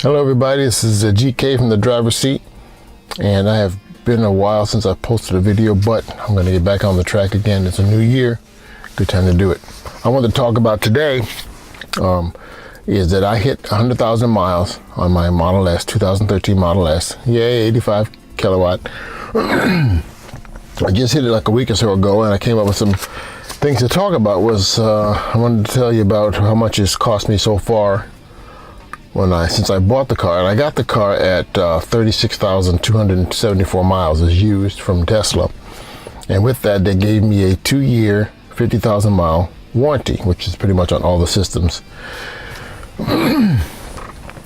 Hello everybody, this is GK from the driver's seat, and I have been a while since I posted a video, but I'm going to get back on the track again. It's a new year, good time to do it. I want to talk about today is that I hit 100,000 miles on my Model S, 2013 Model S. Yay, 85 kilowatt. I just hit it like a week or so ago, and I came up with some things to talk about. I wanted to tell you about how much it's cost me so far since I bought the car. And I got the car at 36,274 miles as used from Tesla, and with that they gave me a 2-year 50,000 mile warranty, which is pretty much on all the systems. And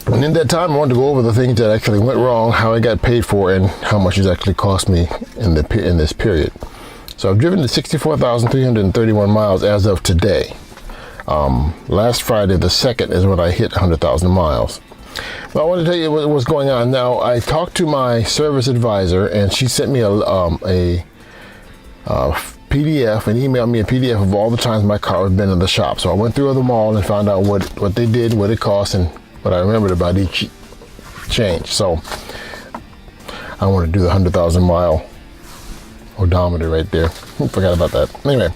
in that time I wanted to go over the things that actually went wrong, how I got paid for, and how much it actually cost me in this period. So I've driven to 64,331 miles as of today. Last Friday the 2nd is when I hit 100,000 miles. But I want to tell you what's going on now. I talked to my service advisor, and she sent me a PDF and emailed me a PDF of all the times my car had been in the shop. So I went through them all and found out what they did, what it cost, and what I remembered about each change. So I want to do the 100,000 mile odometer right there. Forgot about that. Anyway.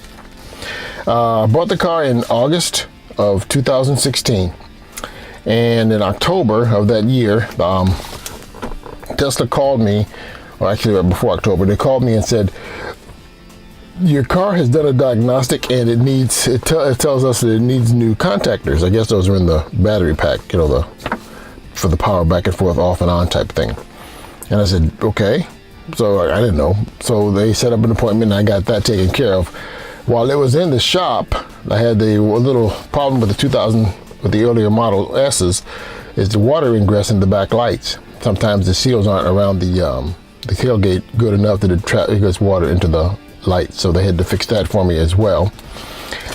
I bought the car in August of 2016, and in October of that year, Tesla called me, or actually right before October, they called me and said, your car has done a diagnostic and it tells us that it needs new contactors. I guess those are in the battery pack, for the power back and forth, off and on type thing. And I said, okay. So I didn't know. So they set up an appointment and I got that taken care of. While it was in the shop, I had a little problem with the earlier Model S's, is the water ingress in the back lights. Sometimes the seals aren't around the tailgate good enough that it gets water into the lights, so they had to fix that for me as well.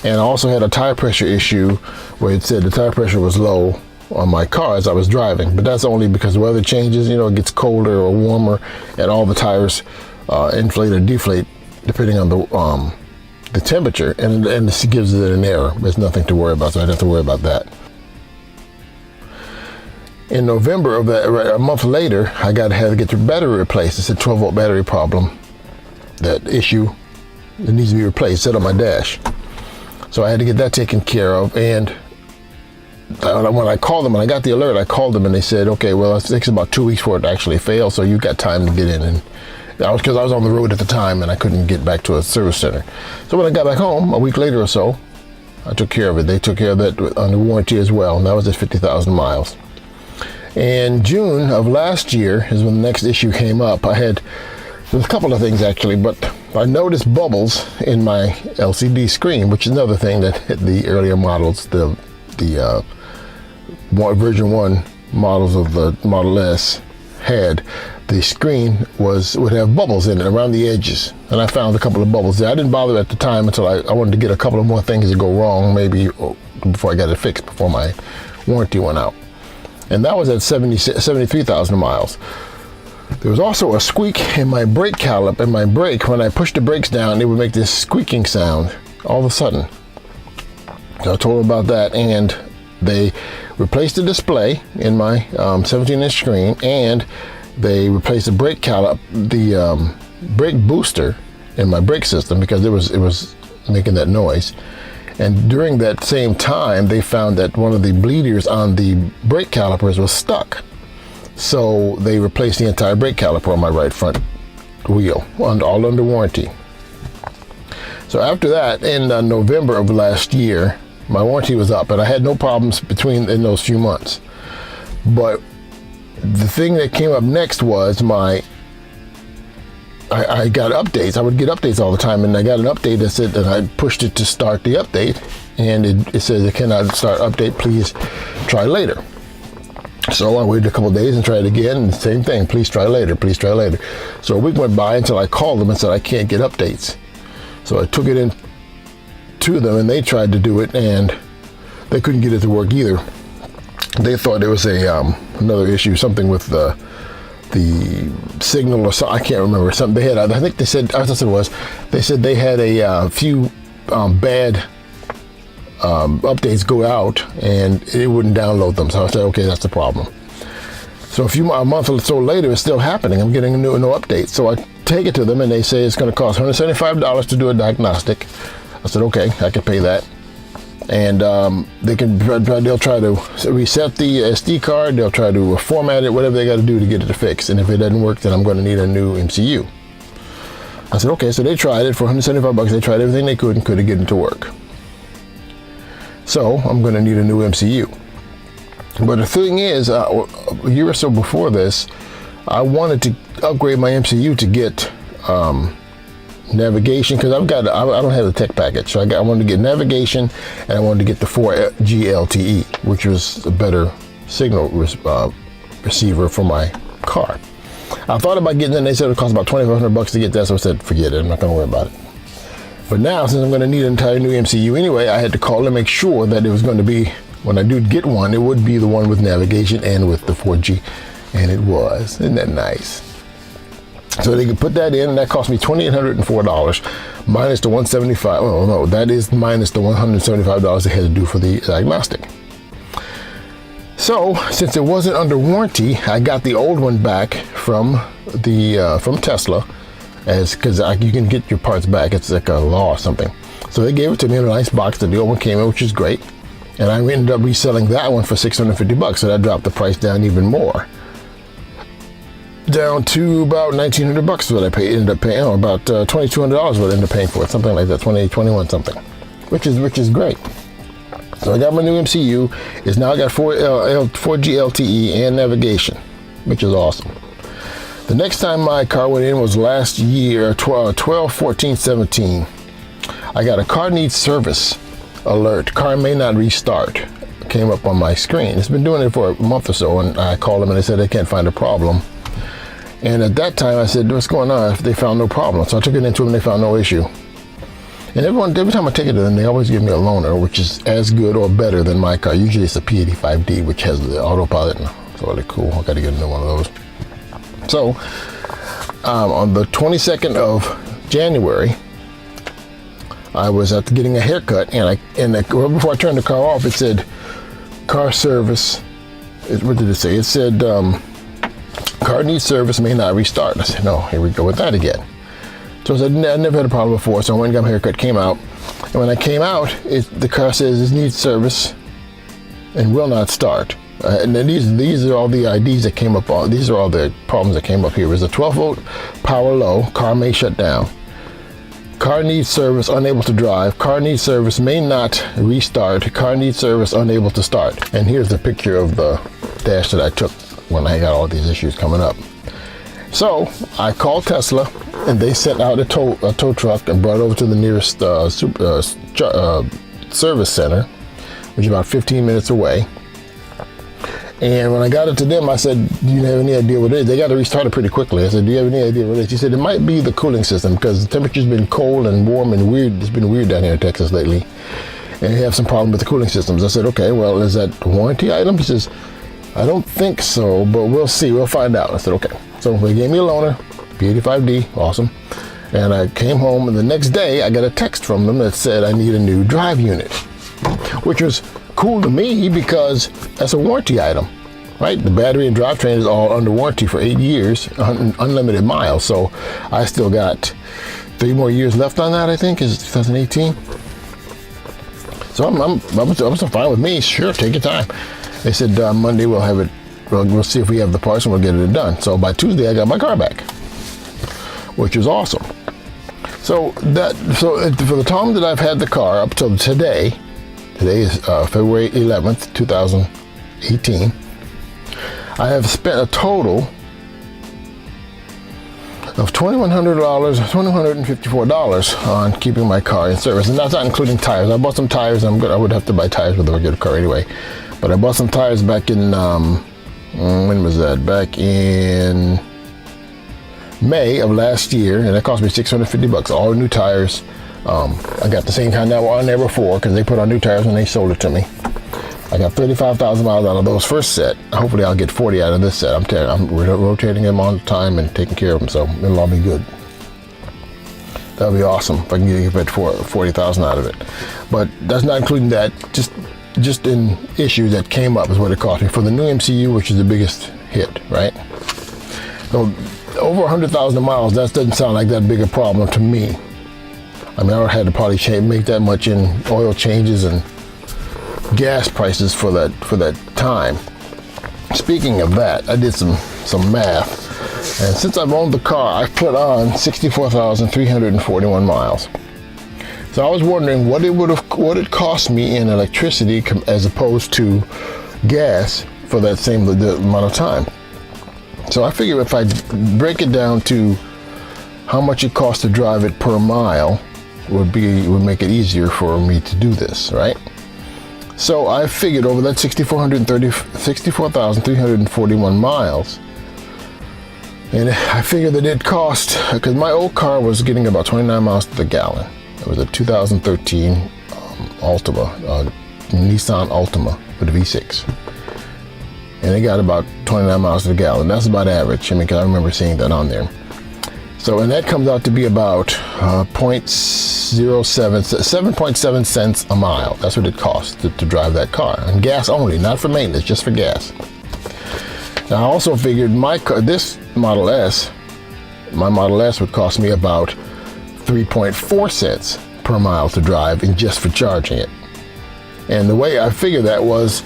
And I also had a tire pressure issue where it said the tire pressure was low on my car as I was driving, but that's only because the weather changes, it gets colder or warmer, and all the tires inflate or deflate depending on the temperature, and this gives it an error. There's nothing to worry about, so I don't have to worry about that. In November of that, a month later, I had to get the battery replaced. It's a 12-volt battery problem, that issue that needs to be replaced, set on my dash. So I had to get that taken care of, and when I called them, when I got the alert, I called them and they said, okay, well, it takes about 2 weeks for it to actually fail, so you've got time to get in. And because I was on the road at the time and I couldn't get back to a service center. So when I got back home, a week later or so, I took care of it. They took care of that under warranty as well, and that was at 50,000 miles. In June of last year is when the next issue came up. There's a couple of things actually, but I noticed bubbles in my LCD screen, which is another thing that the earlier models, the version 1 models of the Model S had. The screen would have bubbles in it around the edges, and I found a couple of bubbles there. I didn't bother at the time until I wanted to get a couple of more things to go wrong, maybe before I got it fixed, before my warranty went out. And that was at 73,000 miles. There was also a squeak in my brake caliper, and my brake, when I pushed the brakes down, it would make this squeaking sound all of a sudden. So I told them about that, and they replaced the display in my 17-inch screen, and they replaced the brake caliper, the brake booster in my brake system, because it was making that noise. And during that same time, they found that one of the bleeders on the brake calipers was stuck. So they replaced the entire brake caliper on my right front wheel, all under warranty. So after that, in November of last year, my warranty was up, and I had no problems in those few months. But the thing that came up next was I got updates. I would get updates all the time, and I got an update that said that I pushed it to start the update, and it says it cannot start update, please try later. So I waited a couple of days and tried again, and the same thing, please try later, please try later. So a week went by until I called them and said I can't get updates. So I took it in to them, and they tried to do it, and they couldn't get it to work either. They thought it was another issue, something with the signal or something. I can't remember. Something they had. I think they said. I thought it was. They said they had a few bad updates go out and it wouldn't download them. So I said, okay, that's the problem. So a month or so later, it's still happening. I'm getting no update. So I take it to them, and they say it's going to cost $175 to do a diagnostic. I said, okay, I can pay that. And they'll try to reset the SD card. They'll try to format it, whatever they got to do to get it fixed. And if it doesn't work, then I'm going to need a new MCU. I said, okay. So they tried it for $175. They tried everything they could and couldn't get it to work. So I'm going to need a new MCU. But the thing is, a year or so before this, I wanted to upgrade my MCU to get navigation, because I don't have the tech package. So I wanted to get navigation, and I wanted to get the 4G LTE, which was a better signal receiver for my car. I thought about getting it, and they said it would cost about $2,500 to get that, so I said, forget it, I'm not going to worry about it. But now, since I'm going to need an entire new MCU anyway, I had to call and make sure that it was going to be, when I do get one, it would be the one with navigation and with the 4G, and it was. Isn't that nice? So they could put that in, and that cost me $2,804 minus the $175. Oh no, that is minus the $175 they had to do for the diagnostic. So since it wasn't under warranty, I got the old one back from Tesla, because you can get your parts back. It's like a law or something. So they gave it to me in a nice box that the old one came in, which is great. And I ended up reselling that one for $650, so that dropped the price down even more, down to about $1,900 is what I ended up paying, or about $2,200 what I ended up paying for it, something like that, 21 something, which is great. So I got my new MCU. It's now got 4G LTE and navigation, which is awesome. The next time my car went in was last year, 12/14/17. I got a car needs service alert. Car may not restart. Came up on my screen. It's been doing it for a month or so, and I called them and they said they can't find a problem. And at that time I said, what's going on? They found no problem. So I took it into them and they found no issue. And every time I take it to them, they always give me a loaner, which is as good or better than my car. Usually it's a P85D, which has the autopilot. It's really cool. I got to get a new one of those. So on the 22nd of January, I was getting a haircut, and before I turned the car off, it said car service. What did it say? It said car needs service, may not restart. I said, no, here we go with that again. So I said, I never had a problem before, so I went and got my haircut, came out, and when I came out, the car says it needs service and will not start. And then these are all the IDs that came up. These are all the problems that came up here. It was a 12-volt power low. Car may shut down. Car needs service, unable to drive. Car needs service, may not restart. Car needs service, unable to start. And here's the picture of the dash that I took when I got all these issues coming up. So I called Tesla, and they sent out a tow truck and brought it over to the nearest service center, which is about 15 minutes away. And when I got it to them, I said, do you have any idea what it is? They got to restart it pretty quickly. I said, do you have any idea what it is? He said, it might be the cooling system, because the temperature's been cold and warm and weird. It's been weird down here in Texas lately. And they have some problem with the cooling systems. I said, okay, well, is that a warranty item? He says, I don't think so, but we'll see. We'll find out. I said, okay. So they gave me a loaner, P85D, awesome. And I came home, and the next day I got a text from them that said I need a new drive unit, which was cool to me because that's a warranty item, right? The battery and drivetrain is all under warranty for 8 years, unlimited miles. So I still got 3 more years left on that, I think, is 2018. So I'm fine with me. Sure, take your time. They said Monday we'll have it. We'll see if we have the parts and we'll get it done. So by Tuesday I got my car back, which is awesome. So for the time that I've had the car up till today is February 11th, 2018, I have spent a total of $2,154 on keeping my car in service, and that's not including tires. I bought some tires. I would have to buy tires with a regular car anyway, but I bought some tires back in when was that? Back in May of last year, and that cost me $650. All new tires. I got the same kind that were on there before, because they put on new tires when they sold it to me. I got 35,000 miles out of those first set. Hopefully I'll get 40 out of this set. I'm rotating them on time and taking care of them, so it'll all be good. That'll be awesome if I can get 40,000 out of it. But that's not including that. Just in issues that came up is what it cost me. For the new MCU, which is the biggest hit, right? So over 100,000 miles, that doesn't sound like that big a problem to me. I mean, I would have had to probably make that much in oil changes and gas prices for that time. Speaking of that, I did some math, and since I've owned the car, I've put on 64,341 miles. So I was wondering what it cost me in electricity as opposed to gas for that same amount of time. So I figured if I break it down to how much it costs to drive it per mile would make it easier for me to do this, right? So I figured over that 64,341 miles, and I figured that it cost, because my old car was getting about 29 miles to the gallon. It was a 2013 Altima, Nissan Altima with a V6. And it got about 29 miles to the gallon. That's about average. I mean, 'cause I remember seeing that on there. So, and that comes out to be about 7.7 cents a mile. That's what it costs to drive that car. And gas only, not for maintenance, just for gas. Now, I also figured my Model S would cost me about 3.4 cents per mile to drive and just for charging it. And the way I figured that was,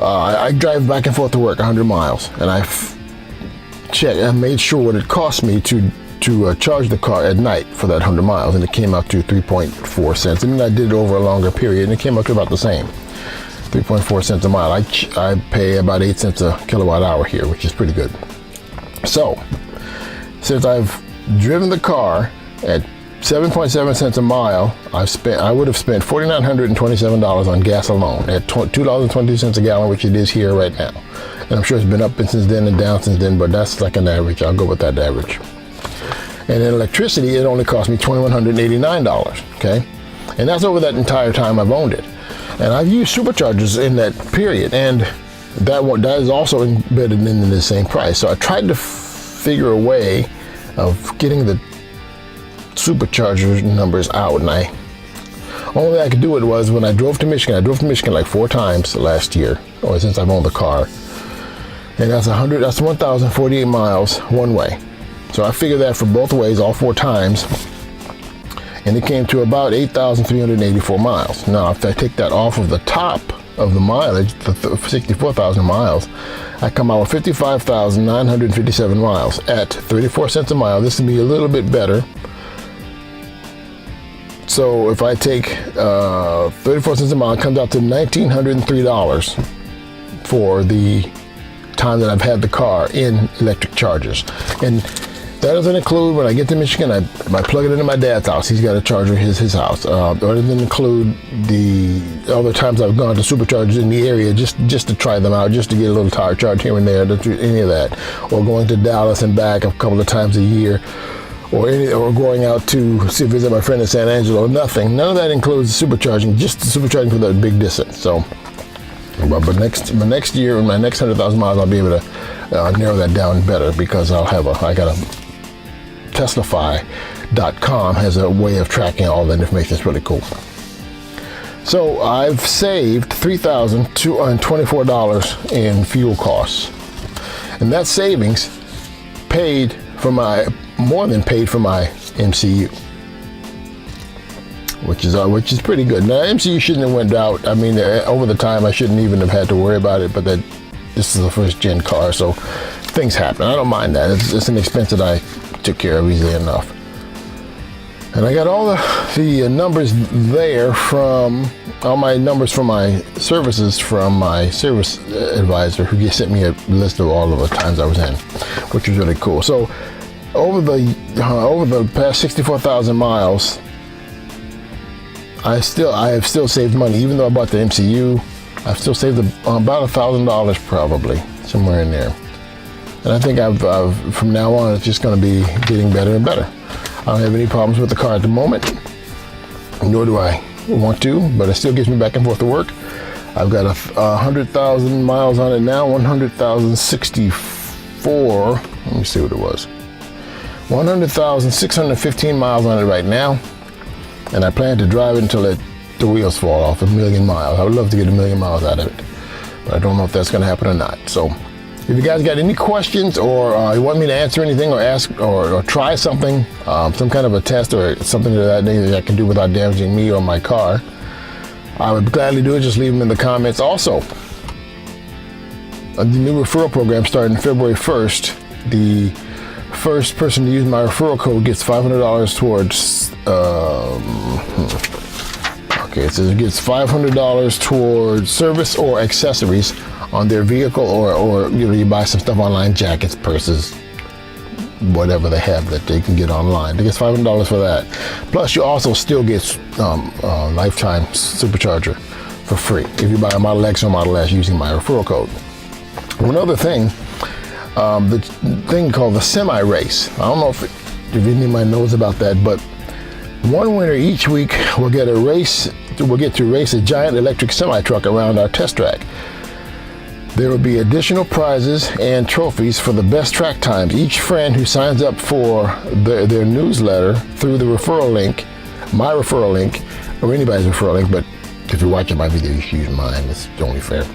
I drive back and forth to work 100 miles, and I made sure what it cost me to charge the car at night for that 100 miles, and it came out to 3.4 cents. And then I did it over a longer period, and it came out to about the same, 3.4 cents a mile. I pay about 8 cents a kilowatt hour here, which is pretty good. So, since I've driven the car at 7.7 cents a mile, I would have spent $4,927 on gas alone at $2.22 a gallon, which it is here right now. And I'm sure it's been up since then and down since then, but that's like an average. I'll go with that average. And in electricity, it only cost me $2,189, okay? And that's over that entire time I've owned it. And I've used superchargers in that period, and that is also embedded in the same price. So I tried to figure a way of getting the supercharger numbers out, and only way I could do it was when I drove to Michigan. I drove to Michigan like 4 times last year, or since I've owned the car, and that's 1,048 miles one way. So I figured that for both ways, all 4 times, and it came to about 8,384 miles. Now, if I take that off of the top of the mileage, the 64,000 miles, I come out with 55,957 miles at 34 cents a mile. This would be a little bit better. So if I take 34 cents a mile, it comes out to $1,903 for the time that I've had the car in electric chargers. And that doesn't include when I get to Michigan, I plug it into my dad's house. He's got a charger at his house. It doesn't include the other times I've gone to superchargers in the area just to try them out, just to get a little tire charge here and there, any of that. Or going to Dallas and back a couple of times a year. Or going out to visit my friend in San Angelo. Nothing. None of that includes supercharging, just supercharging for that big distance. So, but next year, in my next 100,000 miles, I'll be able to narrow that down better, because I got a Teslafy.com has a way of tracking all that information. It's really cool. So I've saved $3,224 in fuel costs, and that savings more than paid for my MCU, which is pretty good. Now, MCU shouldn't have went out. I mean, over the time, I shouldn't even have had to worry about it. But this is a first-gen car, so things happen. I don't mind that. It's an expense that I took care of easily enough. And I got all the numbers there from all my numbers for my services from my service advisor, who just sent me a list of all of the times I was in, which was really cool. So over the past 64,000 miles, I have still saved money. Even though I bought the MCU, I've still saved about $1,000 probably, somewhere in there. And I think from now on, it's just going to be getting better and better. I don't have any problems with the car at the moment, nor do I want to, but it still gets me back and forth to work. I've got 100,000 miles on it now, 100,064. Let me see what it was. 100,615 miles on it right now, and I plan to drive it until the wheels fall off, 1,000,000 miles. I would love to get 1,000,000 miles out of it, but I don't know if that's going to happen or not. So If you guys got any questions, or you want me to answer anything, or ask, or try something, some kind of a test or something of that nature that I can do without damaging me or my car, I would gladly do it. Just leave them in the comments. Also, the new referral program starting February 1st. The first person to use my referral code gets $500 towards. Okay, it says it gets $500 towards service or accessories on their vehicle, or you buy some stuff online, jackets, purses, whatever they have that they can get online. They get $500 for that. Plus, you also still get lifetime supercharger for free if you buy a Model X or Model S using my referral code. One other thing, the thing called the semi race. I don't know if anybody knows about that, but one winner each week will get to race a giant electric semi truck around our test track. There will be additional prizes and trophies for the best track times. Each friend who signs up for their newsletter through the referral link, my referral link, or anybody's referral link, but if you're watching my video, you should use mine. It's only fair.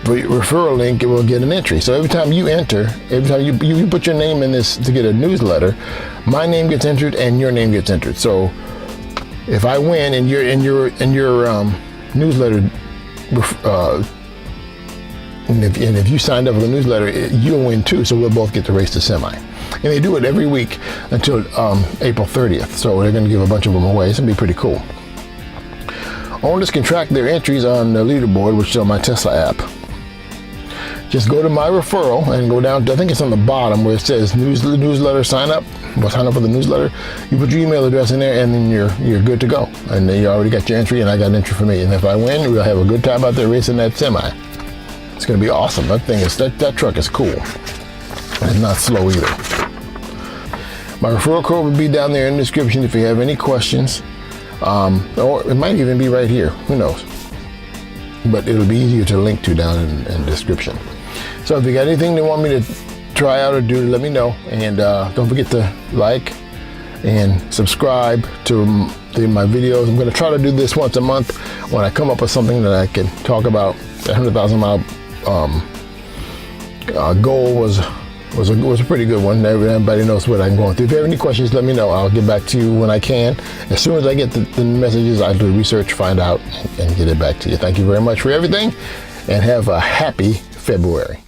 For your referral link, it will get an entry. So every time you enter, every time you put your name in this to get a newsletter, my name gets entered and your name gets entered. So if I win and your newsletter, and if you signed up for the newsletter, you'll win too. So we'll both get to race the semi. And they do it every week until April 30th. So they're going to give a bunch of them away. It's going to be pretty cool. Owners can track their entries on the leaderboard, which is on my Tesla app. Just go to my referral and go down to, I think it's on the bottom where it says newsletter sign up. Well, sign up for the newsletter. You put your email address in there and then you're good to go. And then you already got your entry, and I got an entry for me. And if I win, we'll have a good time out there racing that semi. It's going to be awesome. That thing is, that truck is cool. It's not slow either. My referral code will be down there in the description if you have any questions. Or it might even be right here. Who knows? But it'll be easier to link to down in the description. So if you got anything you want me to try out or do, let me know. And don't forget to like and subscribe to my videos. I'm going to try to do this once a month when I come up with something that I can talk about. That 100,000 mile goal was a pretty good one. Everybody knows what I'm going through. If you have any questions, let me know. I'll get back to you when I can. As soon as I get the messages, I'll do research, find out, and get it back to you. Thank you very much for everything, and have a happy February.